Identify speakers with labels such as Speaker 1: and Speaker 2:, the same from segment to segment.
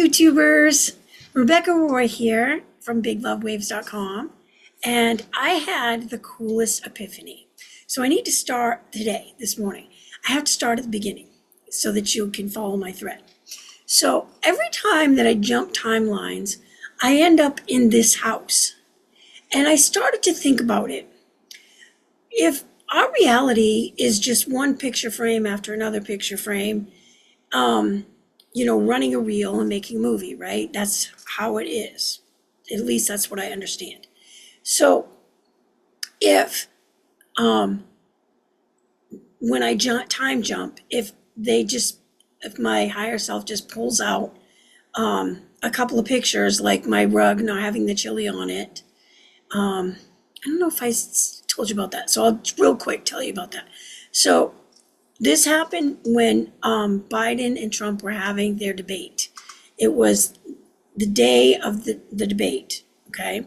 Speaker 1: YouTubers, Rebecca Roy here from BigLoveWaves.com, and I had the coolest epiphany. So I need to start today, this morning. I have to start at the beginning so that you can follow my thread. So every time that I jump timelines, I end up in this house. And I started to think about it. If our reality is just one picture frame after another picture frame, running a reel and making a movie, right? That's how it is. At least that's what I understand. So if when I time jump, if my higher self just pulls out a couple of pictures, like my rug not having the chili on it, I don't know if I told you about that, so I'll real quick tell you about that. So this happened when Biden and Trump were having their debate. It was the day of the debate, okay?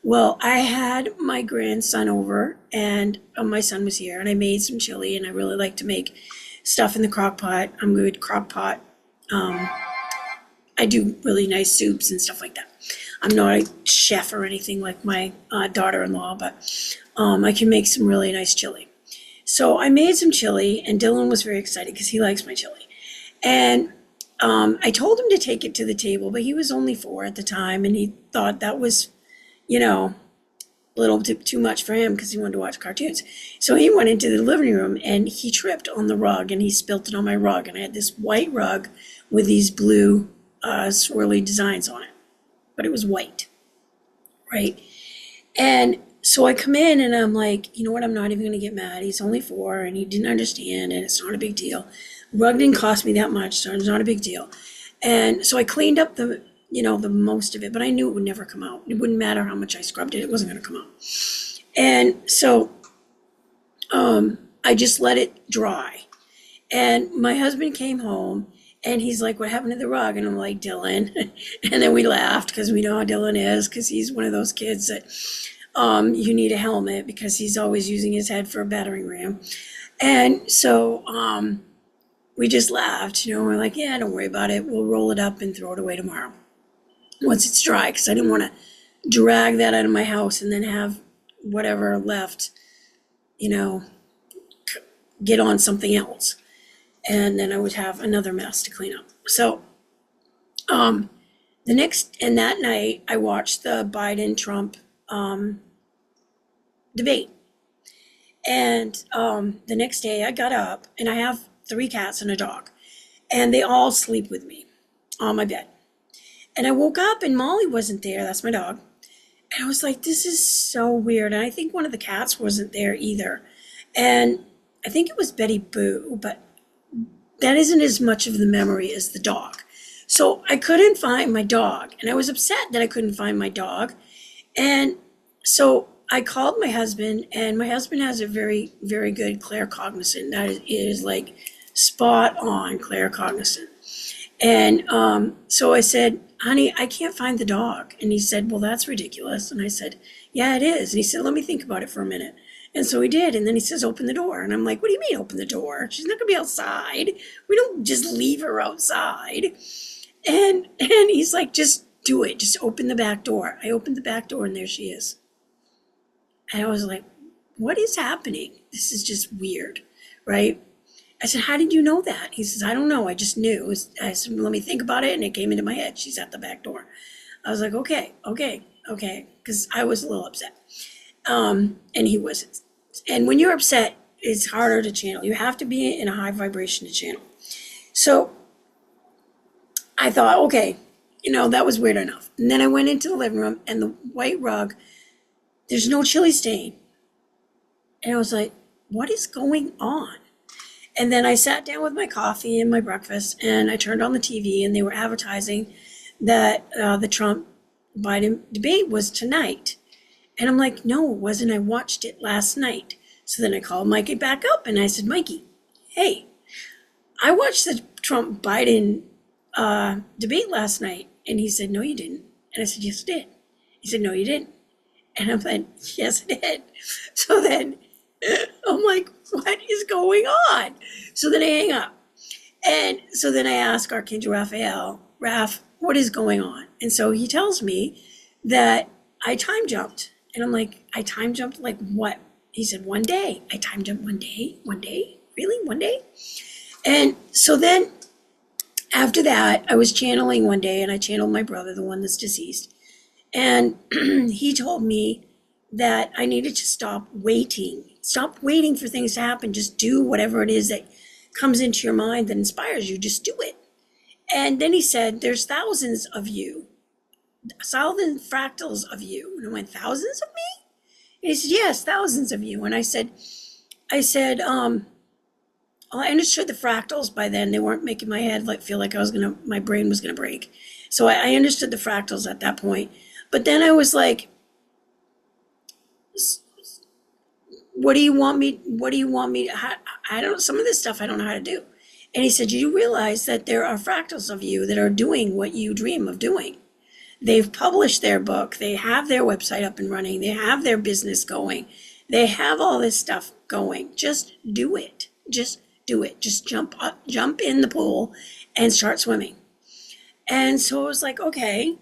Speaker 1: Well, I had my grandson over, and my son was here, and I made some chili, and I really like to make stuff in the crock pot. I'm good crock pot. I do really nice soups and stuff like that. I'm not a chef or anything like my daughter-in-law, but I can make some really nice chili. So I made some chili, and Dylan was very excited because he likes my chili. And I told him to take it to the table, but he was only 4 at the time, and he thought that was, a little too much for him because he wanted to watch cartoons. So he went into the living room, and he tripped on the rug, and he spilt it on my rug. And I had this white rug with these blue swirly designs on it, but it was white, right? And so I come in and I'm like, you know what, I'm not even going to get mad. He's only 4 and he didn't understand, and it's not a big deal. Rug didn't cost me that much, so it's not a big deal. And so I cleaned up the most of it, but I knew it would never come out. It wouldn't matter how much I scrubbed it, it wasn't going to come out. And so I just let it dry. And my husband came home and he's like, what happened to the rug? And I'm like, Dylan. And then we laughed because we know how Dylan is, because he's one of those kids that you need a helmet because he's always using his head for a battering ram. And so we just laughed, we're like, yeah, don't worry about it. We'll roll it up and throw it away tomorrow once it's dry, because I didn't want to drag that out of my house and then have whatever left, get on something else. And then I would have another mess to clean up. So that night I watched the Biden-Trump debate. And the next day I got up, and I have 3 cats and a dog, and they all sleep with me on my bed. And I woke up and Molly wasn't there. That's my dog. And I was like, this is so weird. And I think one of the cats wasn't there either. And I think it was Betty Boo, but that isn't as much of the memory as the dog. So I couldn't find my dog, and I was upset that I couldn't find my dog. And so I called my husband, and my husband has a very, very good claircognizant. That is like spot on claircognizant. And so I said, honey, I can't find the dog. And he said, well, that's ridiculous. And I said, yeah, it is. And he said, let me think about it for a minute. And so he did. And then he says, open the door. And I'm like, what do you mean open the door? She's not going to be outside. We don't just leave her outside. And he's like, just do it. Just open the back door. I opened the back door, and there she is. And I was like, what is happening? This is just weird, right? I said, how did you know that? He says, I don't know. I just knew. I said, let me think about it. And it came into my head. She's at the back door. I was like, okay. Because I was a little upset. And he wasn't. And when you're upset, it's harder to channel. You have to be in a high vibration to channel. So I thought, okay, that was weird enough. And then I went into the living room, and the white rug, there's no chili stain. And I was like, what is going on? And then I sat down with my coffee and my breakfast, and I turned on the TV, and they were advertising that the Trump-Biden debate was tonight. And I'm like, no, it wasn't. I watched it last night. So then I called Mikey back up, and I said, Mikey, hey, I watched the Trump-Biden debate last night. And he said, no, you didn't. And I said, yes, I did. He said, no, you didn't. And I'm like, yes, I did. So then I'm like, what is going on? So then I hang up. And so then I asked Archangel Raphael, Raph, what is going on? And so he tells me that I time jumped. And I'm like, I time jumped like what? He said, one day. I time jumped one day? One day? Really? One day? And so then after that, I was channeling one day, and I channeled my brother, the one that's deceased. And he told me that I needed to stop waiting. Stop waiting for things to happen. Just do whatever it is that comes into your mind that inspires you. Just do it. And then he said, there's thousands of you, 1,000 fractals of you. And I went, thousands of me? And he said, yes, thousands of you. And I said, well, I understood the fractals by then. They weren't making my head feel like my brain was gonna break. So I understood the fractals at that point. But then I was like, what do you want me I don't, some of this stuff I don't know how to do. And he said, you realize that there are fractals of you that are doing what you dream of doing. They've published their book. They have their website up and running. They have their business going. They have all this stuff going. Just do it. Just do it. Just jump in the pool and start swimming. And so I was like, okay.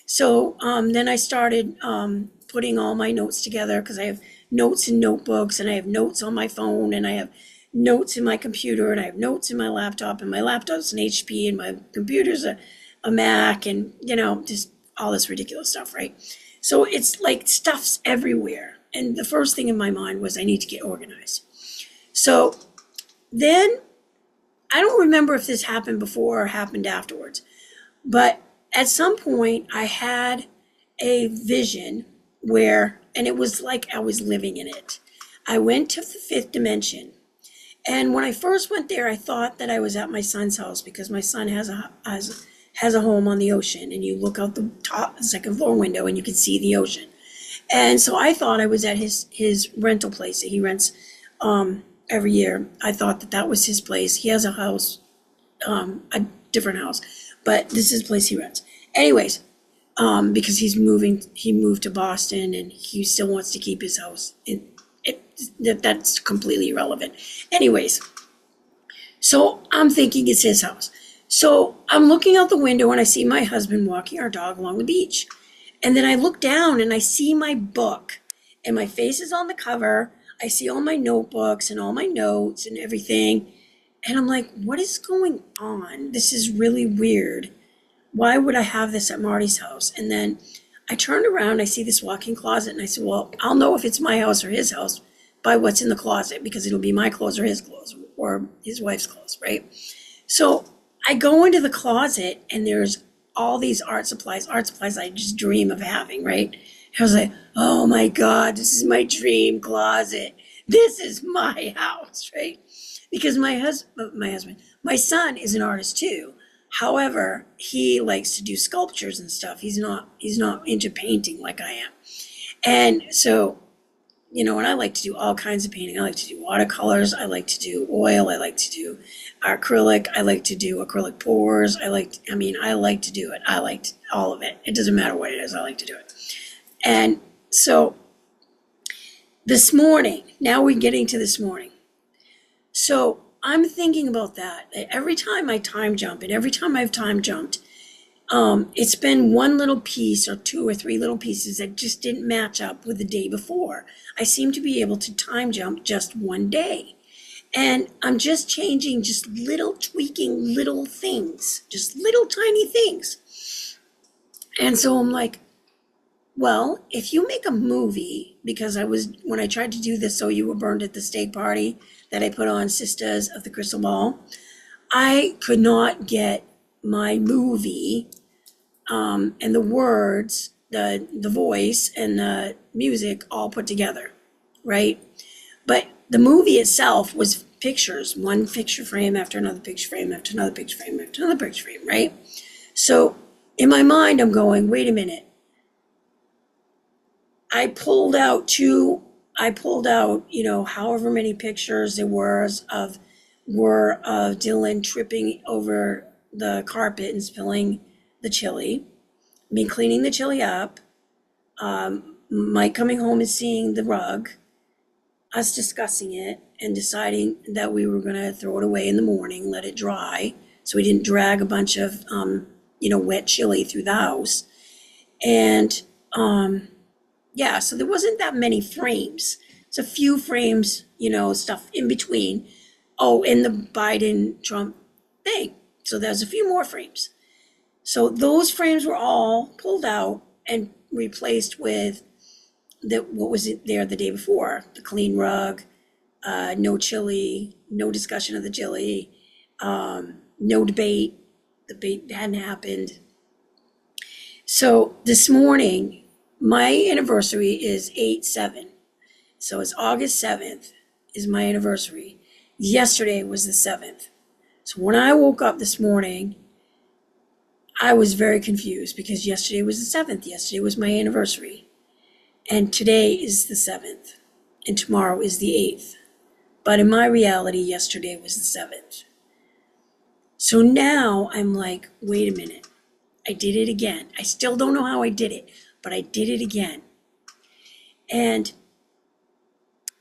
Speaker 1: So then I started putting all my notes together, because I have notes in notebooks, and I have notes on my phone, and I have notes in my computer, and I have notes in my laptop, and my laptop's an HP, and my computer's a Mac, and just all this ridiculous stuff, right? So it's like stuff's everywhere. And the first thing in my mind was I need to get organized. So then I don't remember if this happened before or happened afterwards, but at some point I had a vision and it was like I was living in it. I went to the fifth dimension. And when I first went there, I thought that I was at my son's house, because my son has a home on the ocean, and you look out the second floor window and you can see the ocean. And so I thought I was at his rental place that he rents every year. I thought that was his place. He has a house, a different house, but this is the place he rents. Anyways, because he moved to Boston, and he still wants to keep his house. That's completely irrelevant. Anyways, so I'm thinking it's his house. So I'm looking out the window, and I see my husband walking our dog along the beach. And then I look down, and I see my book, and my face is on the cover. I see all my notebooks and all my notes and everything. And I'm like, what is going on? This is really weird. Why would I have this at Marty's house? And then I turned around, I see this walk-in closet, and I said, well, I'll know if it's my house or his house by what's in the closet, because it'll be my clothes or his clothes or his wife's clothes, right? So I go into the closet, and there's all these art supplies I just dream of having, right? I was like, oh my God, this is my dream closet. This is my house, right? Because my son is an artist too. However, he likes to do sculptures and stuff. He's not into painting like I am. And so, and I like to do all kinds of painting. I like to do watercolors. I like to do oil. I like to do acrylic. I like to do acrylic pours. I like to do it. I like all of it. It doesn't matter what it is. I like to do it. And so this morning, now we're getting to this morning. So I'm thinking about that. Every time I time jump, and every time I've time jumped, it's been one little piece or two or three little pieces that just didn't match up with the day before. I seem to be able to time jump just one day. And I'm just changing, just tweaking little things, just little tiny things. And so I'm like, well, if you make a movie, because when I tried to do this So You Were Burned at the Steak Party that I put on Sisters of the Crystal Ball, I could not get my movie and the words, the voice and the music all put together, right? But the movie itself was pictures, one picture frame after another picture frame after another picture frame after another picture frame, right? So in my mind, I'm going, wait a minute. I pulled out, however many pictures there were of Dylan tripping over the carpet and spilling the chili, me cleaning the chili up, Mike coming home and seeing the rug, us discussing it and deciding that we were going to throw it away in the morning, let it dry, so we didn't drag a bunch of wet chili through the house. And yeah, so there wasn't that many frames. It's a few frames, stuff in between. Oh, in the Biden Trump thing. So there's a few more frames. So those frames were all pulled out and replaced with what was it there the day before? The clean rug, no chili, no discussion of the chili, no debate. The debate hadn't happened. So this morning, my anniversary is 8/7. So it's August 7th is my anniversary. Yesterday was the 7th. So when I woke up this morning, I was very confused because yesterday was the 7th. Yesterday was my anniversary. And today is the 7th. And tomorrow is the 8th. But in my reality, yesterday was the 7th. So now I'm like, wait a minute. I did it again. I still don't know how I did it, but I did it again. And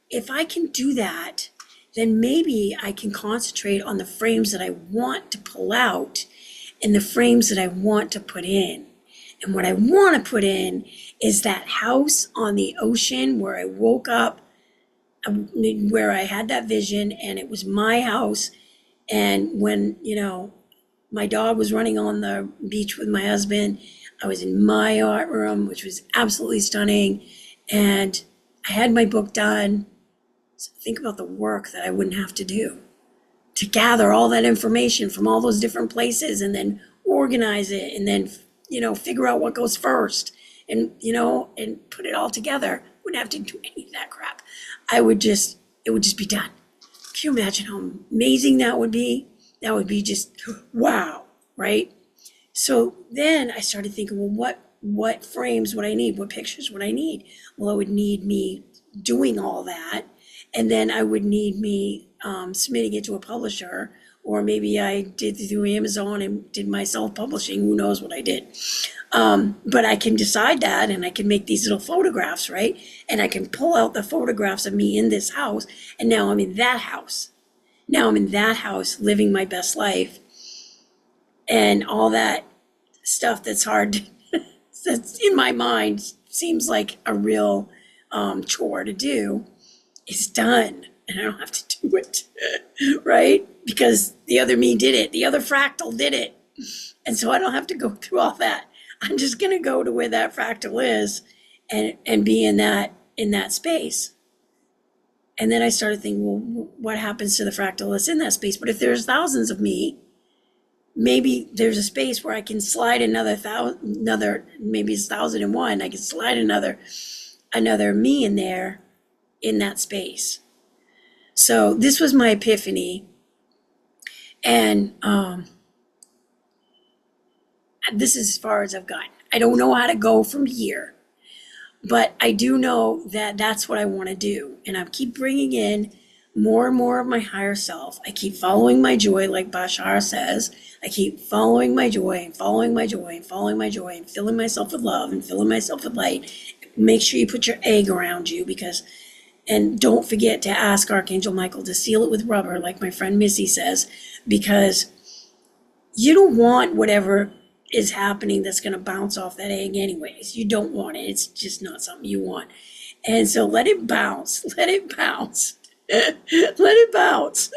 Speaker 1: if I can do that, then maybe I can concentrate on the frames that I want to pull out and the frames that I want to put in. And what I want to put in is that house on the ocean where I woke up, where I had that vision and it was my house. And when, my dog was running on the beach with my husband, I was in my art room, which was absolutely stunning. And I had my book done. So think about the work that I wouldn't have to do to gather all that information from all those different places and then organize it and then, figure out what goes first and, and put it all together. Wouldn't have to do any of that crap. It would just be done. Can you imagine how amazing that would be? That would be just wow, right? So then I started thinking, well, what frames would I need? What pictures would I need? Well, I would need me doing all that. And then I would need me submitting it to a publisher, or maybe I did through Amazon and did my self-publishing. Who knows what I did? But I can decide that, and I can make these little photographs, right? And I can pull out the photographs of me in this house, and now I'm in that house. Now I'm in that house living my best life, and all that stuff that's hard, that's in my mind, seems like a real chore to do, is done. And I don't have to do it, right? Because the other me did it. The other fractal did it. And so I don't have to go through all that. I'm just going to go to where that fractal is and be in that space. And then I started thinking, well, what happens to the fractal that's in that space? But if there's thousands of me, maybe there's a space where I can slide maybe it's 1,001. I can slide another me in there in that space. So this was my epiphany. And this is as far as I've gotten. I don't know how to go from here, but I do know that that's what I want to do. And I keep bringing in more and more of my higher self. I keep following my joy, like Bashar says. I keep following my joy and following my joy and following my joy and filling myself with love and filling myself with light. Make sure you put your egg around you and don't forget to ask Archangel Michael to seal it with rubber, like my friend Missy says, because you don't want whatever is happening that's going to bounce off that egg anyways. You don't want it. It's just not something you want. And so let it bounce. Let it bounce. Let it bounce.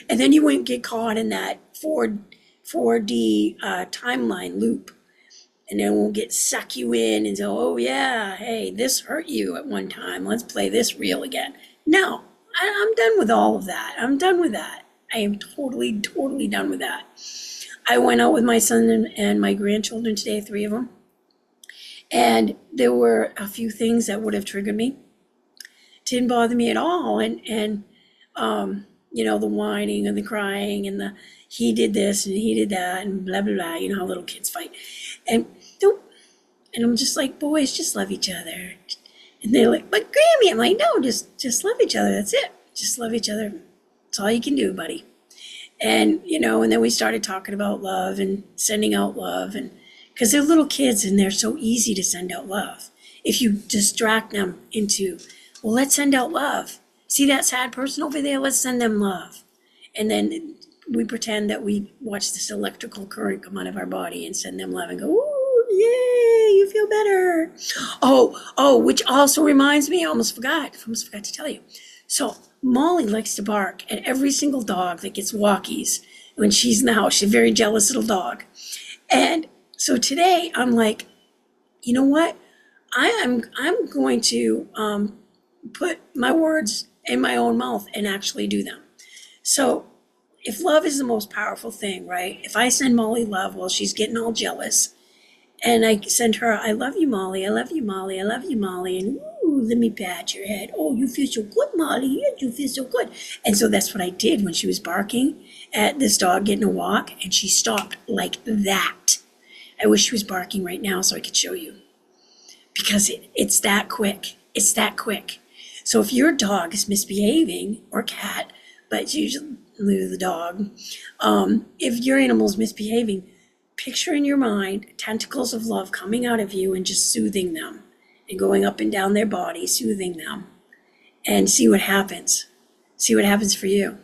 Speaker 1: And then you won't get caught in that 4D timeline loop. And then it won't suck you in and say, oh yeah, hey, this hurt you at one time. Let's play this reel again. No, I'm done with all of that. I'm done with that. I am totally, totally done with that. I went out with my son and my grandchildren today, 3 of them. And there were a few things that would have triggered me. Didn't bother me at all. And the whining and the crying and the he did this and he did that and blah, blah, blah. You know how little kids fight. And I'm just like, boys, just love each other. And they're like, but Grammy, I'm like, no, just love each other. That's it. Just love each other. That's all you can do, buddy. And, and then we started talking about love and sending out love. And because they're little kids and they're so easy to send out love. If you distract them into, well, let's send out love. See that sad person over there? Let's send them love. And then we pretend that we watch this electrical current come out of our body and send them love and go, ooh, yay, you feel better. Oh, which also reminds me, I almost forgot to tell you. So Molly likes to bark at every single dog that gets walkies when she's in the house. She's a very jealous little dog. And so today I'm like, you know what? I'm going to put my words in my own mouth and actually do them. So if love is the most powerful thing, right? If I send Molly love while she's getting all jealous, and I send her, I love you, Molly, I love you, Molly, I love you, Molly, and ooh, let me pat your head. Oh, you feel so good, Molly, you feel so good. And so that's what I did when she was barking at this dog getting a walk, and she stopped like that. I wish she was barking right now so I could show you. Because it's that quick. It's that quick. So if your dog is misbehaving, or cat, but it's usually the dog, if your animal is misbehaving, picture in your mind tentacles of love coming out of you and just soothing them and going up and down their body, soothing them, and see what happens. See what happens for you.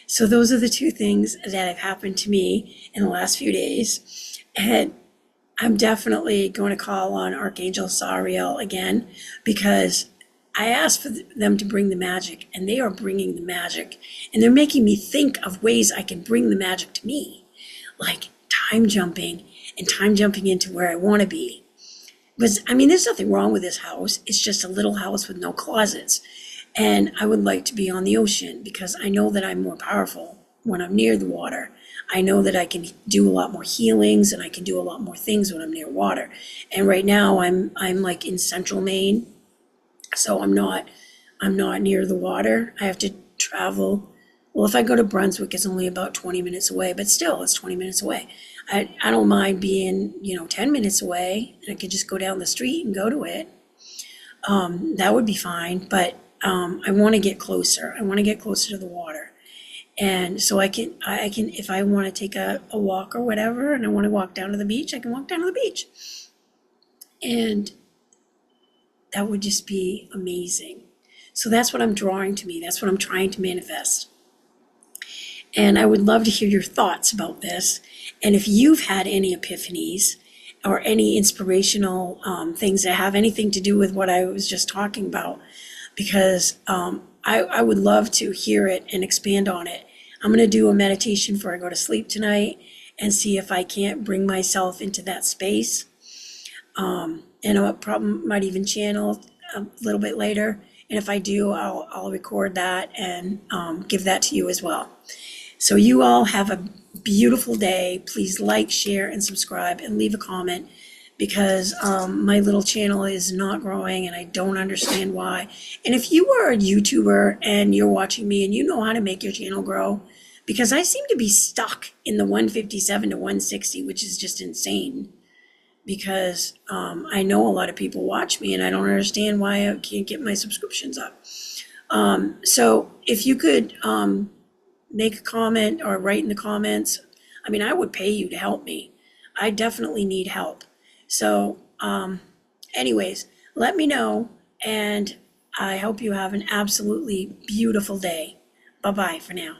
Speaker 1: So those are the two things that have happened to me in the last few days. And I'm definitely going to call on Archangel Sariel again, because I asked for them to bring the magic, and they are bringing the magic, and they're making me think of ways I can bring the magic to me, like time jumping into where I want to be. But I mean, there's nothing wrong with this house. It's just a little house with no closets, and I would like to be on the ocean because I know that I'm more powerful when I'm near the water. I know that I can do a lot more healings and I can do a lot more things when I'm near water. And right now I'm like in central Maine, so I'm not near the water. I have to travel. Well, if I go to Brunswick, it's only about 20 minutes away, but still it's 20 minutes away. I don't mind being, 10 minutes away, and I could just go down the street and go to it. That would be fine, but I want to get closer. I want to get closer to the water. And so I can, if I want to take a walk or whatever, and I want to walk down to the beach, I can walk down to the beach. And that would just be amazing. So that's what I'm drawing to me. That's what I'm trying to manifest. And I would love to hear your thoughts about this. And if you've had any epiphanies or any inspirational things that have anything to do with what I was just talking about, because I would love to hear it and expand on it. I'm going to do a meditation before I go to sleep tonight and see if I can't bring myself into that space. And I probably might even channel a little bit later. And if I do, I'll record that and give that to you as well. So you all have a beautiful day. Please like, share, and subscribe, and leave a comment, because my little channel is not growing and I don't understand why. And if you are a YouTuber and you're watching me and you know how to make your channel grow, because I seem to be stuck in the 157 to 160, which is just insane, because I know a lot of people watch me and I don't understand why I can't get my subscriptions up. So if you could make a comment or write in the comments, I mean, I would pay you to help me. I definitely need help. So anyways, let me know, and I hope you have an absolutely beautiful day. Bye-bye for now.